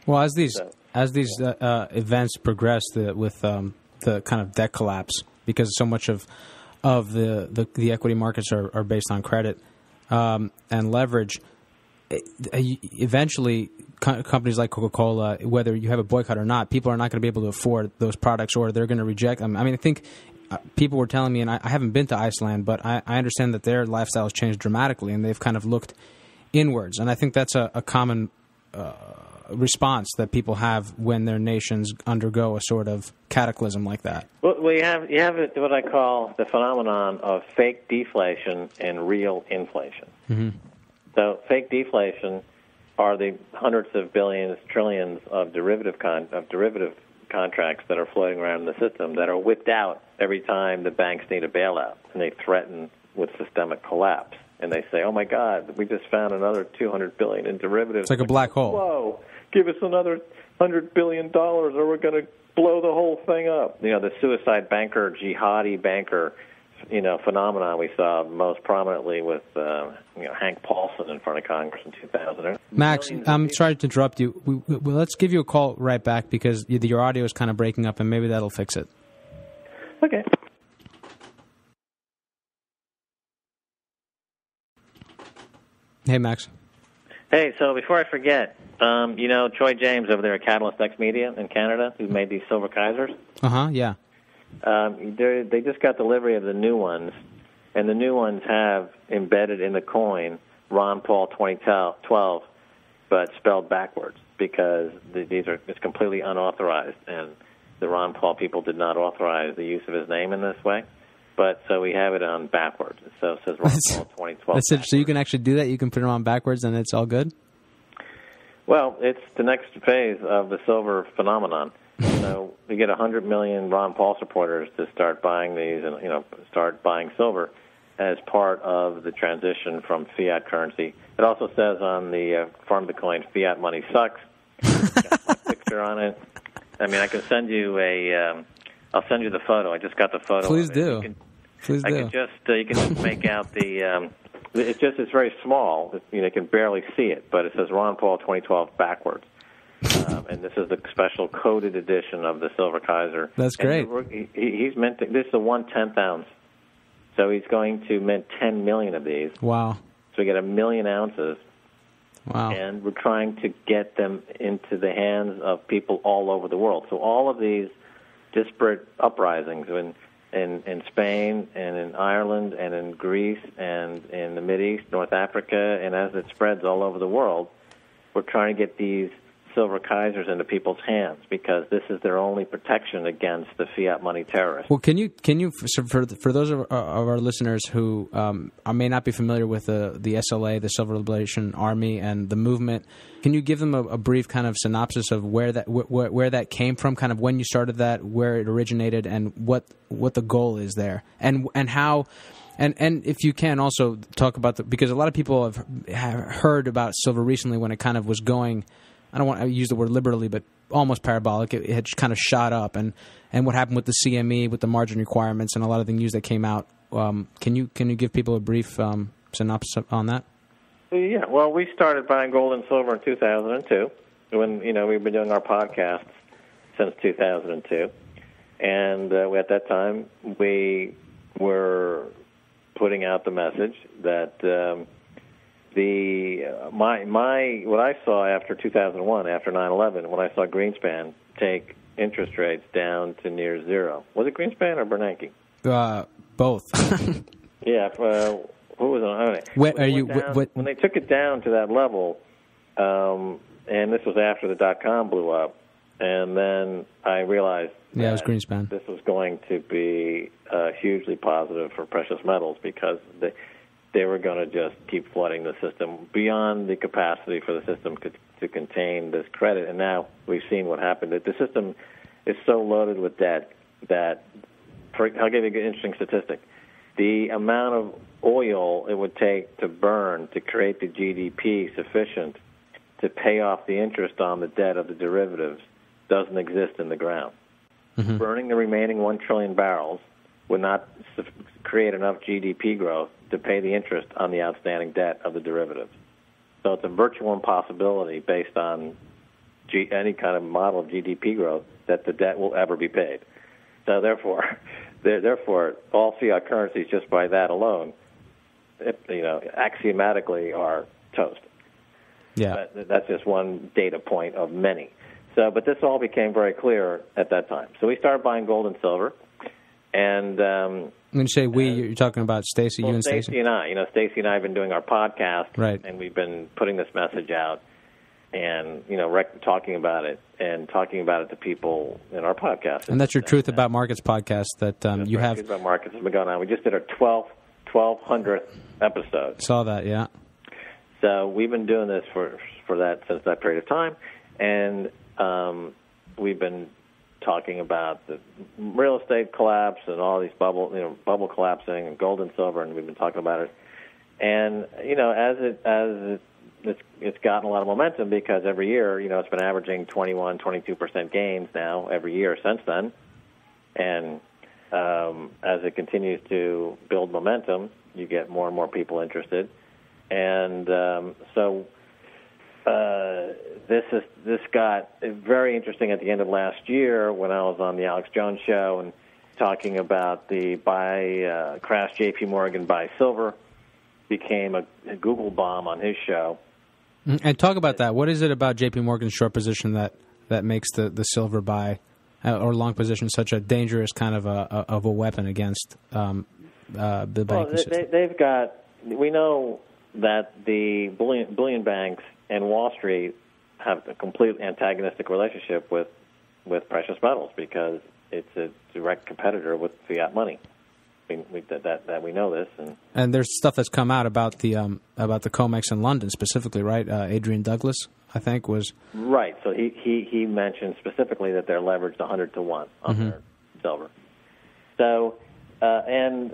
Well, as these events progress with the kind of debt collapse, because so much of the equity markets are based on credit and leverage, eventually companies like Coca-Cola, whether you have a boycott or not, people are not going to be able to afford those products, or they're going to reject them. I mean, I think people were telling me, and I haven't been to Iceland, but I understand that their lifestyle has changed dramatically, and they've kind of looked inwards. And I think that's a common response that people have when their nations undergo a sort of cataclysm like that. Well, you have what I call the phenomenon of fake deflation and real inflation. Mm-hmm. So fake deflation are the hundreds of billions, trillions of derivative contracts that are floating around in the system that are whipped out every time the banks need a bailout, and they threaten with systemic collapse. And they say, "Oh my God, we just found another $200 billion in derivatives." It's like a black hole. Whoa! Give us another $100 billion, or we're going to blow the whole thing up. The suicide banker, jihadi banker, phenomenon we saw most prominently with Hank Paulson in front of Congress in 2000. Max, I'm sorry to interrupt you. Let's give you a call right back because your audio is kind of breaking up, and maybe that'll fix it. Okay. Hey, Max. Hey, so before I forget, Troy James over there at Catalyst X Media in Canada, who made these silver Keisers? Yeah. They just got delivery of the new ones, and the new ones have embedded in the coin Ron Paul 2012, but spelled backwards because it's completely unauthorized, and the Ron Paul people did not authorize the use of his name in this way. But so we have it on backwards. So it says Ron Paul 2012. That's it. So you can actually do that? You can put it on backwards and it's all good? Well, it's the next phase of the silver phenomenon. So we get 100 million Ron Paul supporters to start buying these and start buying silver as part of the transition from fiat currency. It also says on the front of the coin, fiat money sucks. Got my picture on it. I mean, I can send you I'll send you the photo. I just got the photo. Please do. Please do. You can just make out the. It's very small. You can barely see it, but it says Ron Paul 2012 backwards. And this is the special coded edition of the Silver Keiser. That's great. He's minting. This is a 1/10 ounce, so he's going to mint 10 million of these. Wow. So we get 1 million ounces. Wow. And we're trying to get them into the hands of people all over the world. So all of these disparate uprisings in Spain and in Ireland and in Greece and in the Mideast, North Africa, and as it spreads all over the world, we're trying to get these silver Keisers into people's hands because this is their only protection against the fiat money terrorists. Well, can you for those of our listeners who may not be familiar with the SLA, the Silver Liberation Army, and the movement, can you give them a brief kind of synopsis of where that came from, kind of when you started that, where it originated, and what the goal is there, and how. And if you can also talk about because a lot of people have heard about silver recently when it kind of was going. I don't want to use the word liberally, but almost parabolic. It had kind of shot up, and what happened with the CME, with the margin requirements, and a lot of the news that came out. Can you give people a brief synopsis on that? Yeah. Well, we started buying gold and silver in 2002. When we've been doing our podcasts since 2002, and at that time we were putting out the message that. What I saw after 2001, after 9/11, when I saw Greenspan take interest rates down to near zero. Was it Greenspan or Bernanke? Both. Yeah. Who was on it? When they took it down to that level, and this was after the .com blew up, and then I realized it was Greenspan. This was going to be hugely positive for precious metals because they were going to just keep flooding the system beyond the capacity for the system to contain this credit. And now we've seen what happened. The system is so loaded with debt that, I'll give you an interesting statistic. The amount of oil it would take to burn to create the GDP sufficient to pay off the interest on the debt of the derivatives doesn't exist in the ground. Mm-hmm. Burning the remaining 1 trillion barrels would not create enough GDP growth to pay the interest on the outstanding debt of the derivatives. So it's a virtual impossibility based on any kind of model of GDP growth that the debt will ever be paid. So therefore, all fiat currencies, just by that alone, axiomatically are toast. Yeah, that's just one data point of many. So, but this all became very clear at that time. So we started buying gold and silver, and when you say we, you're talking about Stacy, you and Stacy? Stacy and I. Stacy and I have been doing our podcast, right? And we've been putting this message out, and talking about it to people in our podcast. And that's your Truth About Markets podcast that you have. Truth About Markets has been going on. We just did our 1200th episode. Saw that, yeah. So we've been doing this for that since that period of time, and we've been talking about the real estate collapse and all these bubble collapsing and gold and silver, and we've been talking about it. And it's gotten a lot of momentum because every year, it's been averaging 21, 22% gains now every year since then. And as it continues to build momentum, you get more and more people interested. And so this got very interesting at the end of last year when I was on the Alex Jones show and talking about the crash JP Morgan buy silver became a Google bomb on his show. And talk about that. What is it about JP Morgan's short position that makes the silver buy or long position such a dangerous kind of a weapon against the banking system? We know that the bullion banks and Wall Street have a completely antagonistic relationship with precious metals because it's a direct competitor with fiat money. We know this, and there's stuff that's come out about the COMEX in London specifically, right? Adrian Douglas, I think, was right. So he mentioned specifically that they're leveraged 100 to 1 on their silver. So and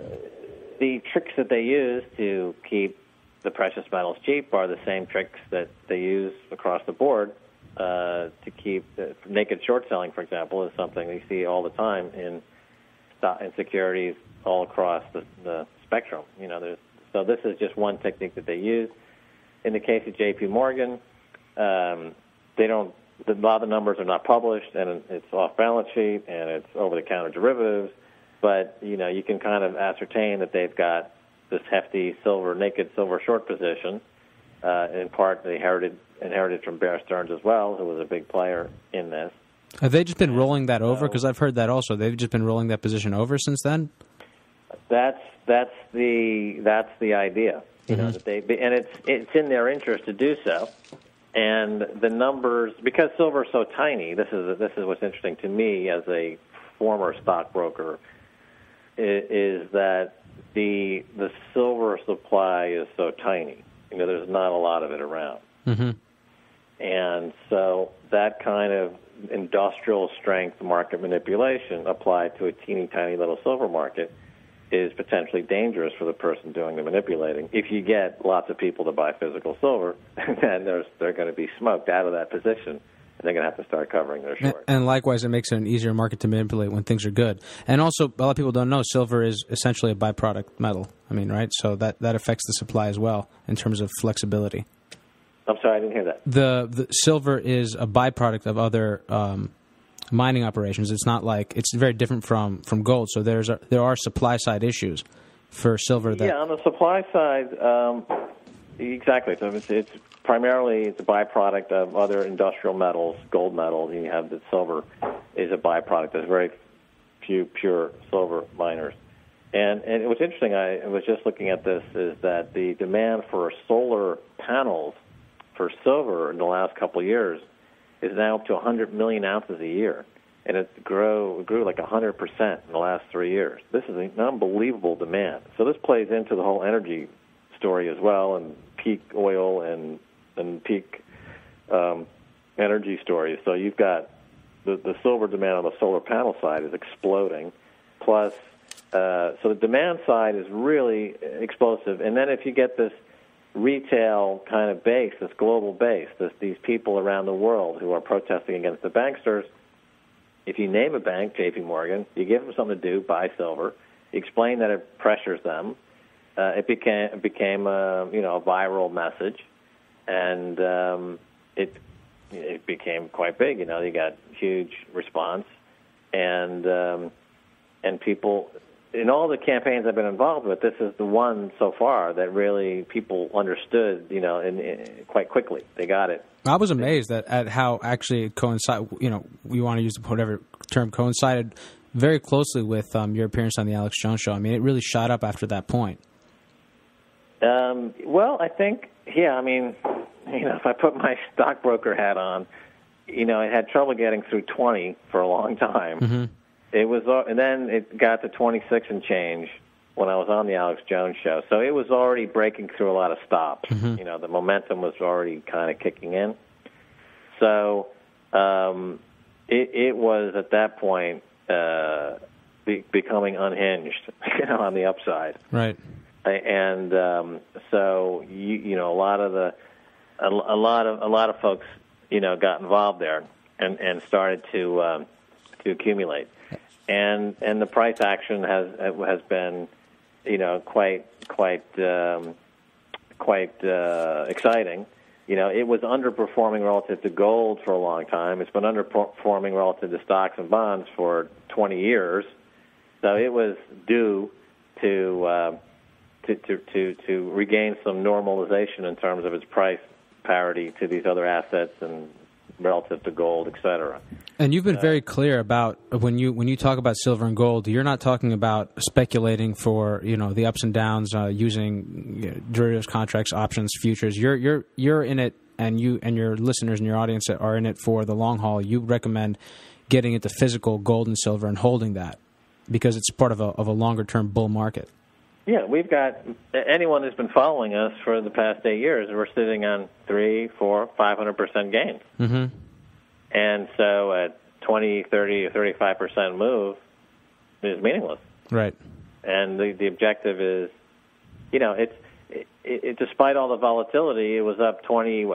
the tricks that they use to keep the precious metals cheap are the same tricks that they use across the board to keep naked short selling, for example, is something we see all the time in stock and securities all across the spectrum. So this is just one technique that they use. In the case of JP Morgan, a lot of the numbers are not published, and it's off balance sheet, and it's over-the-counter derivatives. But you can kind of ascertain that they've got this hefty naked silver short position. In part, they inherited from Bear Stearns as well, who was a big player in this. Have they just been rolling that over? Because I've heard that also. They've just been rolling that position over since then. That's the idea. That it's in their interest to do so. And the numbers, because silver is so tiny, this is what's interesting to me as a former stockbroker, is that the silver supply is so tiny. There's not a lot of it around. Mm-hmm. And so that kind of industrial strength market manipulation applied to a teeny tiny little silver market is potentially dangerous for the person doing the manipulating. If you get lots of people to buy physical silver, then they're going to be smoked out of that position, and they're going to have to start covering their short. And likewise, it makes it an easier market to manipulate when things are good. And also, a lot of people don't know silver is essentially a byproduct metal. Right? So that affects the supply as well in terms of flexibility. I'm sorry, I didn't hear that. The silver is a byproduct of other mining operations. It's not like it's very different from gold. So there are supply side issues for silver. On the supply side, exactly. So it's primarily the byproduct of other industrial metals, gold metals. You have that silver is a byproduct. There's very few pure silver miners. And what's interesting, I was just looking at this, is that the demand for solar panels for silver in the last couple of years is now up to 100 million ounces a year, and it grew like 100% in the last 3 years. This is an unbelievable demand. So this plays into the whole energy story as well, and peak oil and peak energy stories. So you've got the silver demand on the solar panel side is exploding, plus so the demand side is really explosive. And then if you get this retail kind of base, this global base, these people around the world who are protesting against the banksters, if you name a bank, JP Morgan, you give them something to do, buy silver, you explain that it pressures them, it became a viral message, and it it became quite big. You know, you got huge response, and people in all the campaigns I've been involved with, this is the one so far that really people understood. You know, quite quickly they got it. I was amazed at how actually it coincided. You know, you want to use whatever term, coincided very closely with your appearance on the Alex Jones show. I mean, it really shot up after that point. Well, I think, yeah. I mean, you know, if I put my stockbroker hat on, you know, I had trouble getting through 20 for a long time. Mm-hmm. It was, and then it got to 26 and change when I was on the Alex Jones show. So it was already breaking through a lot of stops. Mm-hmm. You know, the momentum was already kind of kicking in. So it was at that point becoming unhinged, you know, on the upside. Right. And so you know, a lot of folks, you know, got involved there and started to accumulate. And the price action has been, you know, quite exciting. You know, it was underperforming relative to gold for a long time. It's been underperforming relative to stocks and bonds for 20 years. So it was due to regain some normalization in terms of its price parity to these other assets and relative to gold, et cetera. And you've been very clear about when you talk about silver and gold, you're not talking about speculating for, you know, the ups and downs using derivatives, contracts, options, futures. You're in it, and you and your listeners and your audience are in it for the long haul. You recommend getting into physical gold and silver and holding that because it's part of a longer term bull market. Yeah, we've got anyone who's been following us for the past 8 years. We're sitting on 300%, 400%, 500% gains. Mm-hmm. And so at 20, 30, or 35% move is meaningless. Right. And the objective is, you know, it despite all the volatility, it was up 20.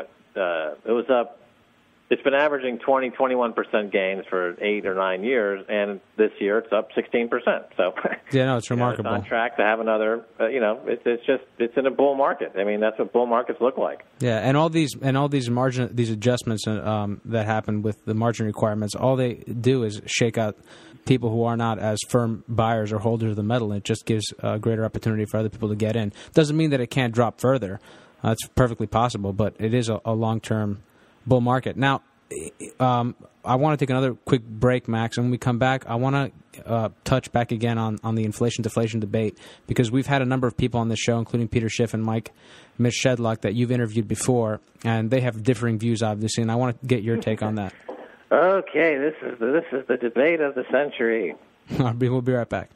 It's been averaging 20, 21% gains for 8 or 9 years, and this year it's up 16%. So yeah, no, it's remarkable. It's on track to have another. It's in a bull market. I mean, that's what bull markets look like. Yeah, and all these these adjustments that happen with the margin requirements, all they do is shake out people who are not as firm buyers or holders of the metal, and it just gives a greater opportunity for other people to get in. Doesn't mean that it can't drop further. It's perfectly possible, but it is a long-term bull market. Now, I want to take another quick break, Max, and when we come back, I want to touch back again on the inflation-deflation debate, because we've had a number of people on this show, including Peter Schiff and Mitch Shedlock, that you've interviewed before, and they have differing views, obviously, and I want to get your take on that. Okay, this is the debate of the century. We'll be right back.